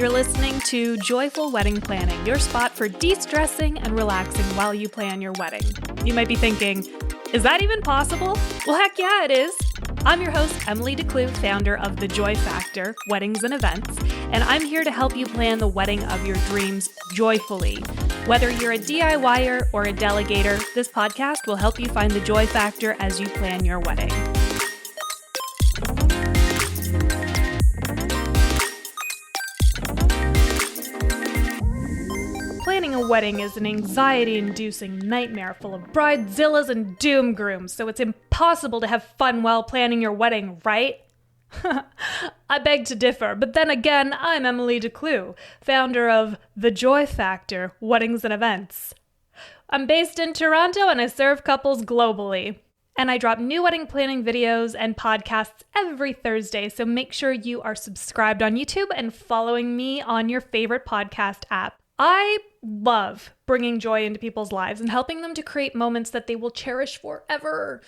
You're listening to Joyful Wedding Planning, your spot for de-stressing and relaxing while you plan your wedding. You might be thinking, is that even possible? Well, heck yeah, it is. I'm your host, Emily DeClue, founder of The Joy Factor, Weddings and Events, and I'm here to help you plan the wedding of your dreams joyfully. Whether you're a DIYer or a delegator, this podcast will help you find the joy factor as you plan your wedding. Planning a wedding is an anxiety-inducing nightmare full of bridezillas and doom grooms, so it's impossible to have fun while planning your wedding, right? I beg to differ, but then again, I'm Emily DeClue, founder of The Joy Factor, Weddings and Events. I'm based in Toronto and I serve couples globally. And I drop new wedding planning videos and podcasts every Thursday, so make sure you are subscribed on YouTube and following me on your favorite podcast app. I love bringing joy into people's lives and helping them to create moments that they will cherish forever.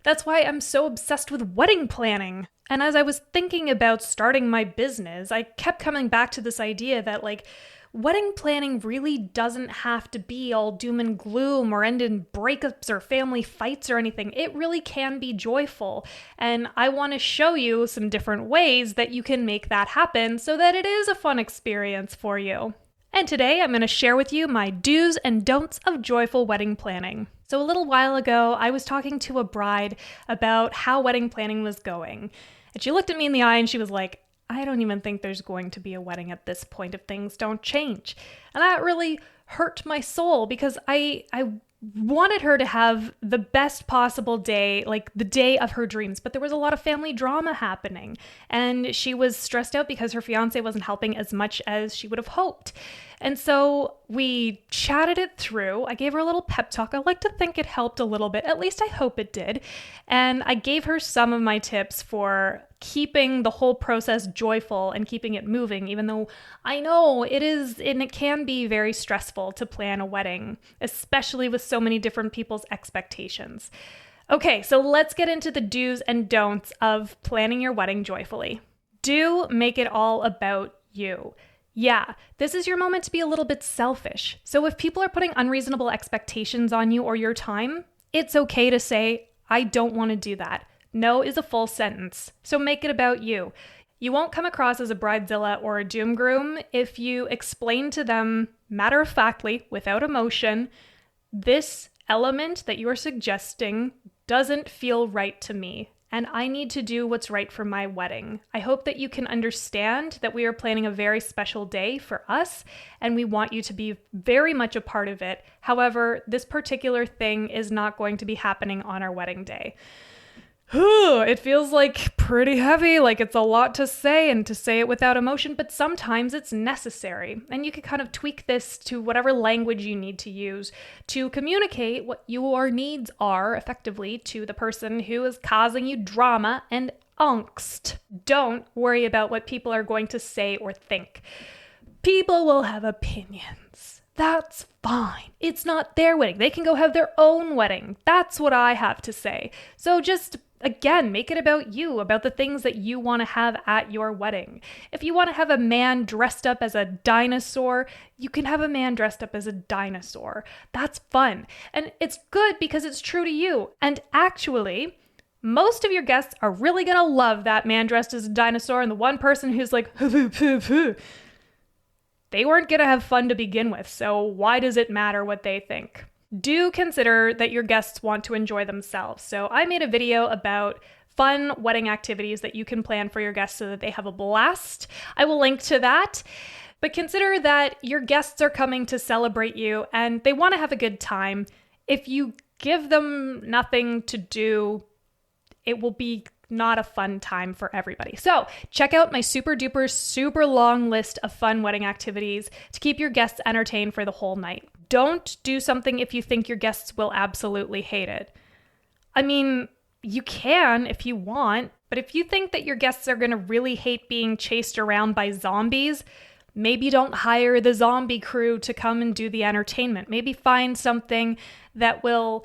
That's why I'm so obsessed with wedding planning. And as I was thinking about starting my business, I kept coming back to this idea that wedding planning really doesn't have to be all doom and gloom or end in breakups or family fights or anything. It really can be joyful. And I want to show you some different ways that you can make that happen so that it is a fun experience for you. And today I'm going to share with you my do's and don'ts of joyful wedding planning. So a little while ago, I was talking to a bride about how wedding planning was going. And she looked at me in the eye and she was like, I don't even think there's going to be a wedding at this point if things don't change. And that really hurt my soul because I wanted her to have the best possible day, like the day of her dreams. But there was a lot of family drama happening. And she was stressed out because her fiance wasn't helping as much as she would have hoped. And so we chatted it through. I gave her a little pep talk. I like to think it helped a little bit. At least I hope it did. And I gave her some of my tips for keeping the whole process joyful and keeping it moving, even though I know it is, and it can be very stressful to plan a wedding, especially with so many different people's expectations. Okay, so let's get into the do's and don'ts of planning your wedding joyfully. Do make it all about you. Yeah, this is your moment to be a little bit selfish. So if people are putting unreasonable expectations on you or your time, it's okay to say, I don't want to do that. No is a full sentence, so make it about you. You won't come across as a bridezilla or a doom groom if you explain to them matter-of-factly, without emotion, this element that you are suggesting doesn't feel right to me, and I need to do what's right for my wedding. I hope that you can understand that we are planning a very special day for us, and we want you to be very much a part of it. However, this particular thing is not going to be happening on our wedding day. It feels like pretty heavy, like it's a lot to say and to say it without emotion, but sometimes it's necessary. And you can kind of tweak this to whatever language you need to use to communicate what your needs are effectively to the person who is causing you drama and angst. Don't worry about what people are going to say or think. People will have opinions. That's fine. It's not their wedding. They can go have their own wedding. That's what I have to say. So just again, make it about you, about the things that you want to have at your wedding. If you want to have a man dressed up as a dinosaur, you can have a man dressed up as a dinosaur. That's fun. And it's good because it's true to you. And actually, most of your guests are really going to love that man dressed as a dinosaur, and the one person who's like, they weren't going to have fun to begin with. So why does it matter what they think? Do consider that your guests want to enjoy themselves. So I made a video about fun wedding activities that you can plan for your guests so that they have a blast. I will link to that. But consider that your guests are coming to celebrate you and they want to have a good time. If you give them nothing to do, it will be not a fun time for everybody. So check out my super duper, super long list of fun wedding activities to keep your guests entertained for the whole night. Don't do something if you think your guests will absolutely hate it. I mean, you can if you want, but if you think that your guests are going to really hate being chased around by zombies, maybe don't hire the zombie crew to come and do the entertainment. Maybe find something that will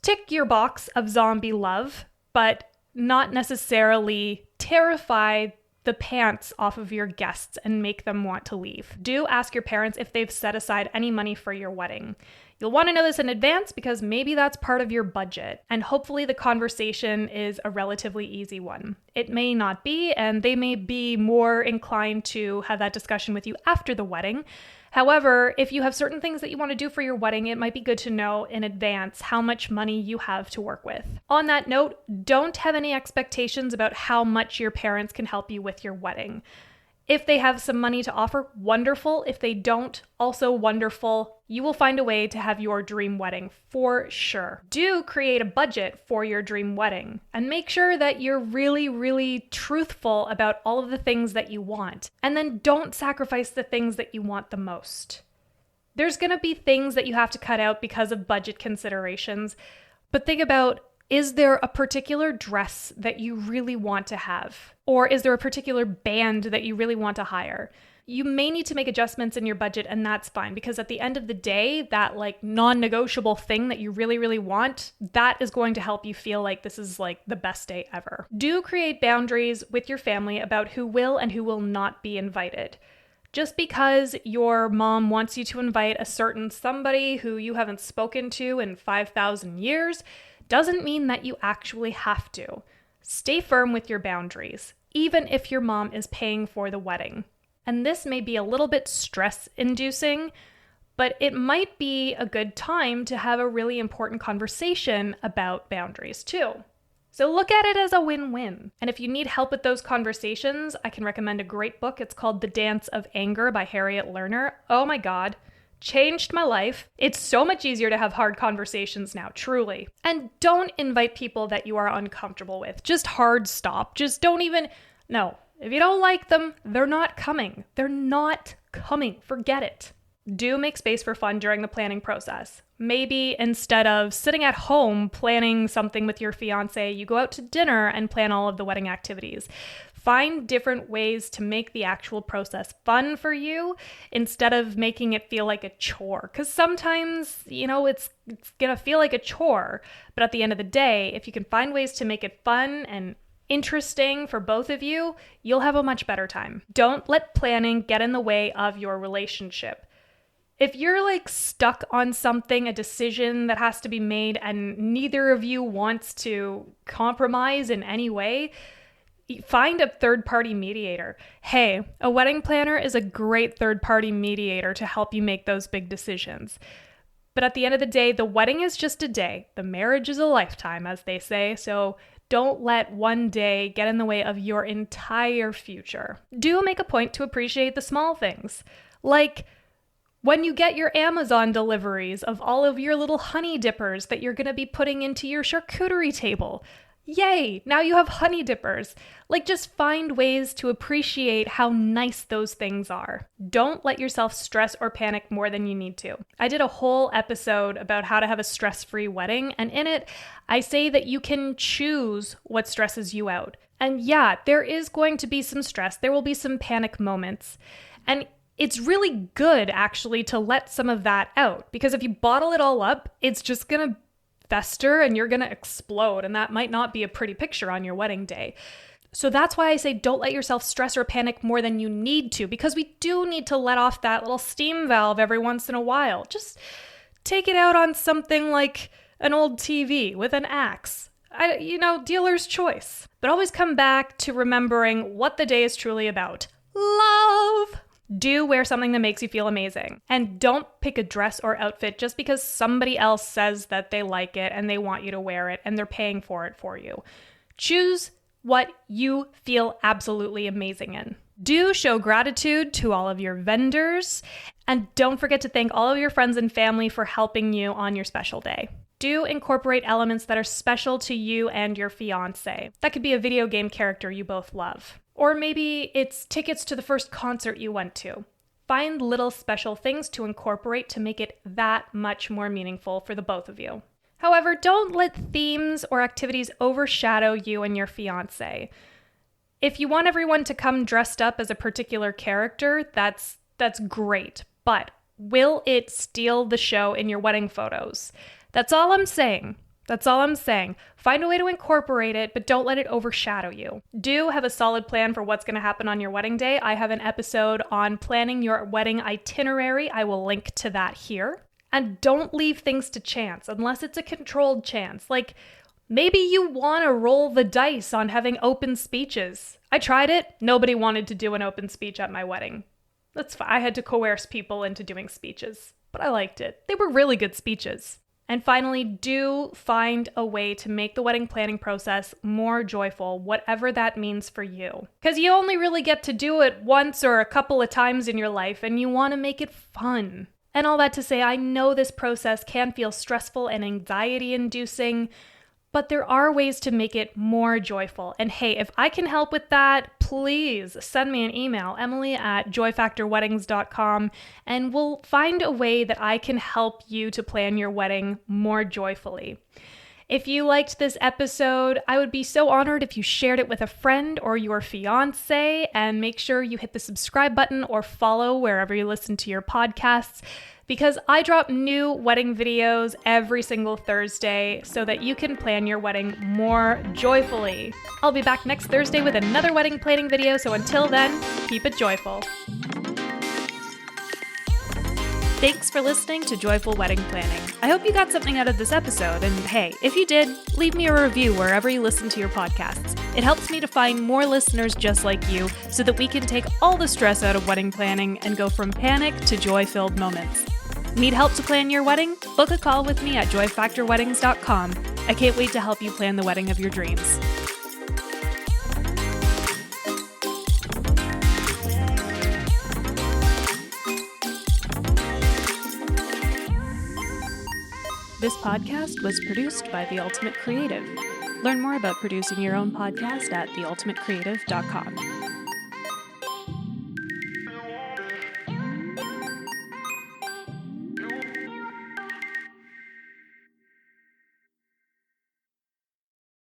tick your box of zombie love, but not necessarily terrify the pants off of your guests and make them want to leave. Do ask your parents if they've set aside any money for your wedding. You'll want to know this in advance because maybe that's part of your budget, and hopefully the conversation is a relatively easy one. It may not be, and they may be more inclined to have that discussion with you after the wedding. However, if you have certain things that you want to do for your wedding, it might be good to know in advance how much money you have to work with. On that note, don't have any expectations about how much your parents can help you with your wedding. If they have some money to offer, wonderful. If they don't, also wonderful. You will find a way to have your dream wedding for sure. Do create a budget for your dream wedding and make sure that you're really, really truthful about all of the things that you want. And then don't sacrifice the things that you want the most. There's going to be things that you have to cut out because of budget considerations, but think about, is there a particular dress that you really want to have? Or is there a particular band that you really want to hire? You may need to make adjustments in your budget, and that's fine, because at the end of the day, that non-negotiable thing that you really, really want, that is going to help you feel like this is the best day ever. Do create boundaries with your family about who will and who will not be invited. Just because your mom wants you to invite a certain somebody who you haven't spoken to in 5,000 years doesn't mean that you actually have to. Stay firm with your boundaries, even if your mom is paying for the wedding. And this may be a little bit stress-inducing, but it might be a good time to have a really important conversation about boundaries too. So look at it as a win-win. And if you need help with those conversations, I can recommend a great book. It's called The Dance of Anger by Harriet Lerner. Oh my God. Changed my life. It's so much easier to have hard conversations now, truly. And don't invite people that you are uncomfortable with. Just hard stop. Just don't even, no. If you don't like them, they're not coming. They're not coming. Forget it. Do make space for fun during the planning process. Maybe instead of sitting at home planning something with your fiance, you go out to dinner and plan all of the wedding activities. Find different ways to make the actual process fun for you instead of making it feel like a chore. Because sometimes, it's going to feel like a chore. But at the end of the day, if you can find ways to make it fun and interesting for both of you, you'll have a much better time. Don't let planning get in the way of your relationship. If you're stuck on something, a decision that has to be made, and neither of you wants to compromise in any way, find a third-party mediator. Hey, a wedding planner is a great third-party mediator to help you make those big decisions. But at the end of the day, the wedding is just a day. The marriage is a lifetime, as they say, so don't let one day get in the way of your entire future. Do make a point to appreciate the small things, like when you get your Amazon deliveries of all of your little honey dippers that you're going to be putting into your charcuterie table. Yay! Now you have honey dippers. Just find ways to appreciate how nice those things are. Don't let yourself stress or panic more than you need to. I did a whole episode about how to have a stress-free wedding, and in it, I say that you can choose what stresses you out. And yeah, there is going to be some stress. There will be some panic moments. And it's really good, actually, to let some of that out. Because if you bottle it all up, it's just going to fester and you're going to explode. And that might not be a pretty picture on your wedding day. So that's why I say don't let yourself stress or panic more than you need to. Because we do need to let off that little steam valve every once in a while. Just take it out on something like an old TV with an axe. Dealer's choice. But always come back to remembering what the day is truly about. Love! Do wear something that makes you feel amazing. And don't pick a dress or outfit just because somebody else says that they like it and they want you to wear it and they're paying for it for you. Choose what you feel absolutely amazing in. Do show gratitude to all of your vendors. And don't forget to thank all of your friends and family for helping you on your special day. Do incorporate elements that are special to you and your fiance. That could be a video game character you both love. Or maybe it's tickets to the first concert you went to. Find little special things to incorporate to make it that much more meaningful for the both of you. However, don't let themes or activities overshadow you and your fiance. If you want everyone to come dressed up as a particular character, that's great. But will it steal the show in your wedding photos? That's all I'm saying. That's all I'm saying. Find a way to incorporate it, but don't let it overshadow you. Do have a solid plan for what's going to happen on your wedding day. I have an episode on planning your wedding itinerary. I will link to that here. And don't leave things to chance unless it's a controlled chance. Like, maybe you want to roll the dice on having open speeches. I tried it. Nobody wanted to do an open speech at my wedding. That's fine. I had to coerce people into doing speeches, but I liked it. They were really good speeches. And finally, do find a way to make the wedding planning process more joyful, whatever that means for you. Because you only really get to do it once or a couple of times in your life, and you want to make it fun. And all that to say, I know this process can feel stressful and anxiety-inducing, but there are ways to make it more joyful. And hey, if I can help with that, please send me an email, emily@joyfactorweddings.com, and we'll find a way that I can help you to plan your wedding more joyfully. If you liked this episode, I would be so honored if you shared it with a friend or your fiance, and make sure you hit the subscribe button or follow wherever you listen to your podcasts, because I drop new wedding videos every single Thursday so that you can plan your wedding more joyfully. I'll be back next Thursday with another wedding planning video, so until then, keep it joyful. Thanks for listening to Joyful Wedding Planning. I hope you got something out of this episode, and hey, if you did, leave me a review wherever you listen to your podcasts. It helps me to find more listeners just like you so that we can take all the stress out of wedding planning and go from panic to joy-filled moments. Need help to plan your wedding? Book a call with me at joyfactorweddings.com. I can't wait to help you plan the wedding of your dreams. This podcast was produced by The Ultimate Creative. Learn more about producing your own podcast at theultimatecreative.com.